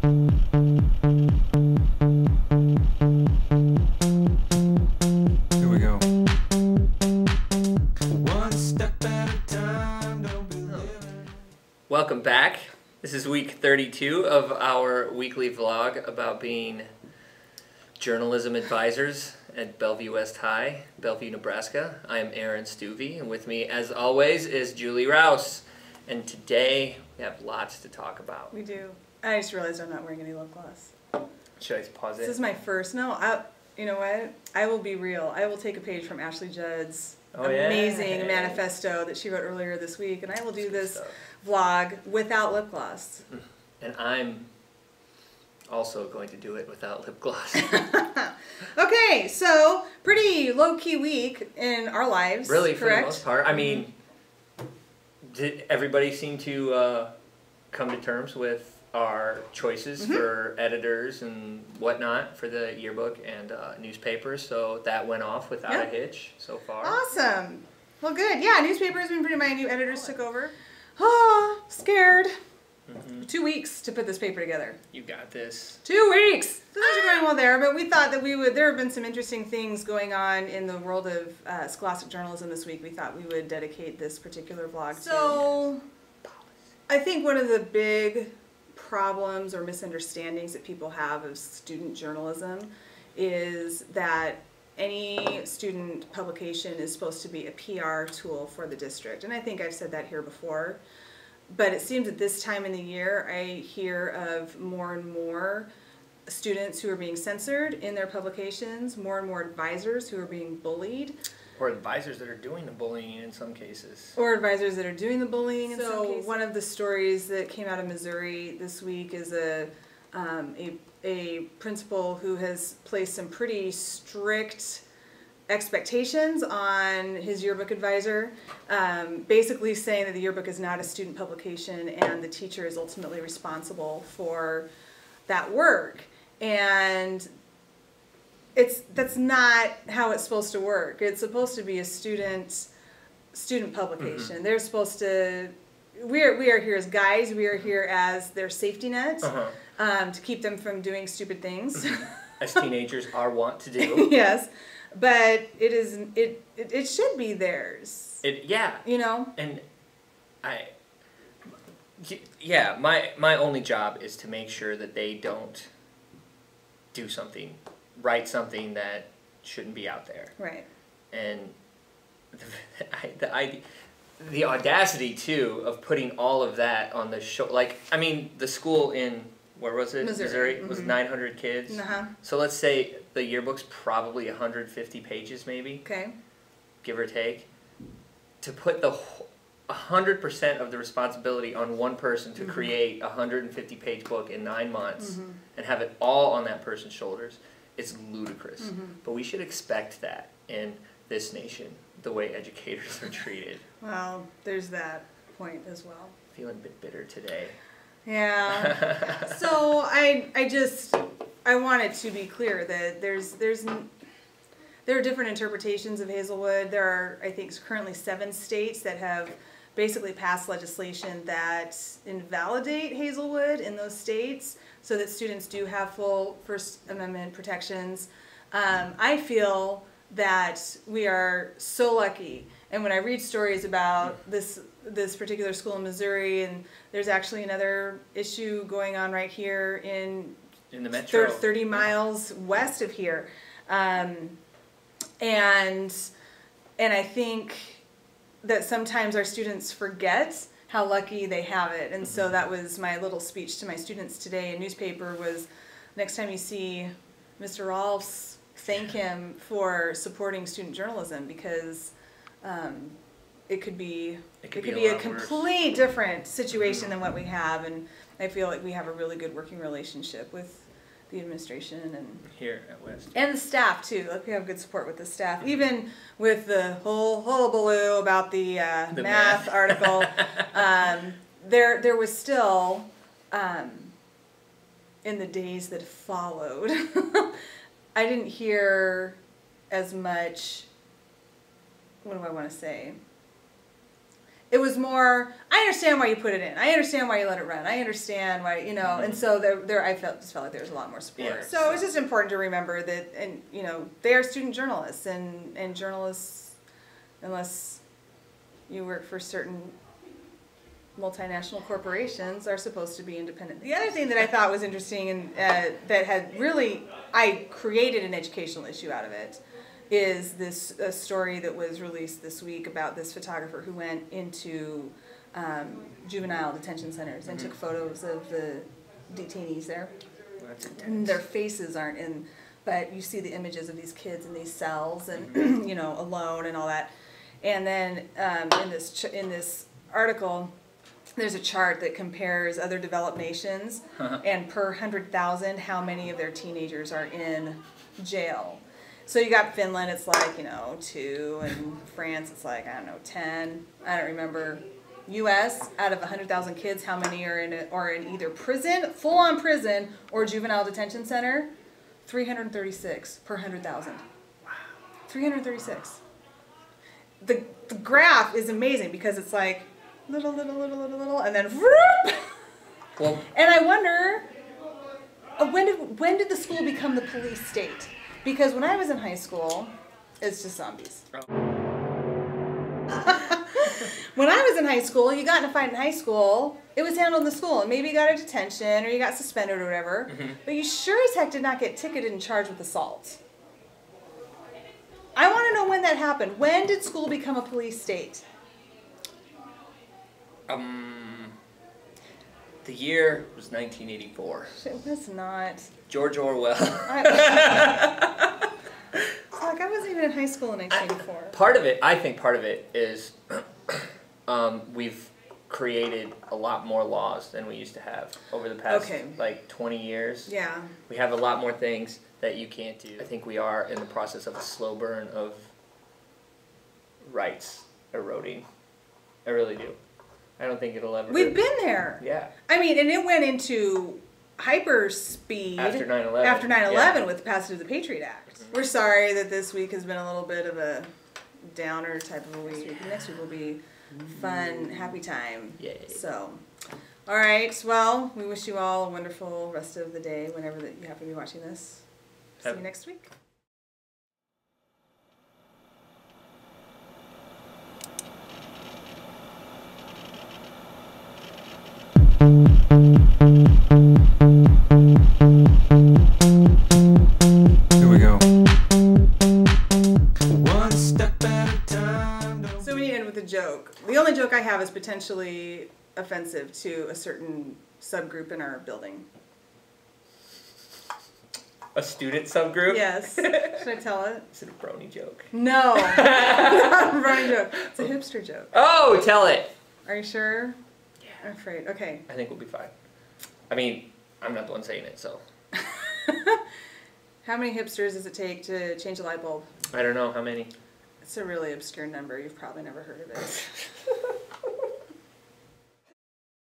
Here we go. One step at a time, don't be living. Welcome back. This is week 32 of our weekly vlog about being journalism advisors at Bellevue West High, Bellevue, Nebraska. I am Aaron Stuvey, and with me, as always, is Julie Rouse. And today, we have lots to talk about. We do. I just realized I'm not wearing any lip gloss. Should I pause it? This is my first. No, you know what? I will be real. I will take a page from Ashley Judd's amazing manifesto that she wrote earlier this week, and I will do this vlog without lip gloss. And I'm also going to do it without lip gloss. Okay, so pretty low-key week in our lives. Really, correct? for the most part. I mean, did everybody seem to come to terms with our choices for editors and whatnot for the yearbook and newspapers? So that went off without a hitch so far. Awesome. Well, good. Yeah, newspaper's been pretty. My new editors took over. Oh, scared. 2 weeks to put this paper together. You got this. 2 weeks! Things are going well there, but we thought that there have been some interesting things going on in the world of scholastic journalism this week. We thought we would dedicate this particular vlog to. So, I think one of the big problems or misunderstandings that people have of student journalism is that any student publication is supposed to be a PR tool for the district. And I think I've said that here before. But it seems at this time in the year, I hear of more and more students who are being censored in their publications, more and more advisors who are being bullied. Or advisors that are doing the bullying in some cases. Or advisors that are doing the bullying in some cases. So one of the stories that came out of Missouri this week is a principal who has placed some pretty strict expectations on his yearbook advisor, basically saying that the yearbook is not a student publication and the teacher is ultimately responsible for that work. And that's not how it's supposed to work. It's supposed to be a student publication. They're supposed to. We are here as guides. We are here as their safety net to keep them from doing stupid things, as teenagers are wont to do. Yes, but it should be theirs. You know. And my only job is to make sure that they don't do something. Write something that shouldn't be out there. Right. And the audacity, too, of putting all of that on the show. Like, I mean, the school in, where was it? Missouri was 900 kids. So let's say the yearbook's probably 150 pages, maybe. Okay. Give or take. To put the 100% of the responsibility on one person to create a 150-page book in 9 months and have it all on that person's shoulders, it's ludicrous. But we should expect that in this nation, the way educators are treated. Well, there's that point as well. Feeling a bit bitter today. Yeah. So I want it to be clear that there are different interpretations of Hazelwood. There are, I think, currently 7 states that have basically passed legislation that invalidate Hazelwood in those states so that students do have full First Amendment protections. I feel that we are so lucky. And when I read stories about this particular school in Missouri, and there's actually another issue going on right here in the metro, 30 miles west of here. And I think that sometimes our students forget how lucky they have it. And so that was my little speech to my students today in newspaper was, next time you see Mr. Rolfs, thank him for supporting student journalism, because it could be a complete different situation than what we have. And I feel like we have a really good working relationship with the administration and here at West, and the staff too. Like, we have good support with the staff, even with the whole hullabaloo about the math article. There was still in the days that followed, I didn't hear as much. What do I want to say? It was more, I understand why you put it in. I understand why you let it run. I understand why, you know, and so I just felt like there was a lot more support. Yeah. So it's just important to remember that, and, you know, they are student journalists, and journalists, unless you work for certain multinational corporations, are supposed to be independent. The other thing that I thought was interesting and that had really, I created an educational issue out of it, is this story that was released this week about this photographer who went into juvenile detention centers and took photos of the detainees there. That's intense. And their faces aren't in, but you see the images of these kids in these cells and you know, alone and all that. And then in this article, there's a chart that compares other developed nations and per 100,000 how many of their teenagers are in jail. So you got Finland, it's like, you know, 2, and France, it's like, I don't know, 10. I don't remember. U.S., out of 100,000 kids, how many are in either prison, full-on prison, or juvenile detention center? 336 per 100,000. Wow. 336. The graph is amazing because it's like little, and then whoop! Well, And I wonder, when did the school become the police state? Because when I was in high school, it's just zombies. Oh. When I was in high school, you got in a fight in high school, it was handled in the school. And maybe you got a detention or you got suspended or whatever. But you sure as heck did not get ticketed and charged with assault. I want to know when that happened. When did school become a police state? The year was 1984. It was not. George Orwell. It's like I wasn't even in high school in 1984. I think part of it is we've created a lot more laws than we used to have over the past like 20 years. Yeah. We have a lot more things that you can't do. I think we are in the process of a slow burn of rights eroding. I really do. I don't think it'll ever. We've been there. Yeah. I mean, and it went into hyper speed After 9/11. After 9/11 with the passage of the Patriot Act. We're sorry that this week has been a little bit of a downer type of a week. Next week will be fun, happy time. Yay. So, all right. Well, we wish you all a wonderful rest of the day whenever that you happen to be watching this. See you next week. Here we go. One step at a time. So we need to end with a joke. The only joke I have is potentially offensive to a certain subgroup in our building. A student subgroup? Yes. Should I tell it? Is it a brony joke? No. Not a brony joke. It's a hipster joke. Oh, tell it! Are you sure? Yeah. I'm afraid. Okay. I think we'll be fine. I mean, I'm not the one saying it, so. How many hipsters does it take to change a light bulb? I don't know how many. It's a really obscure number. You've probably never heard of it.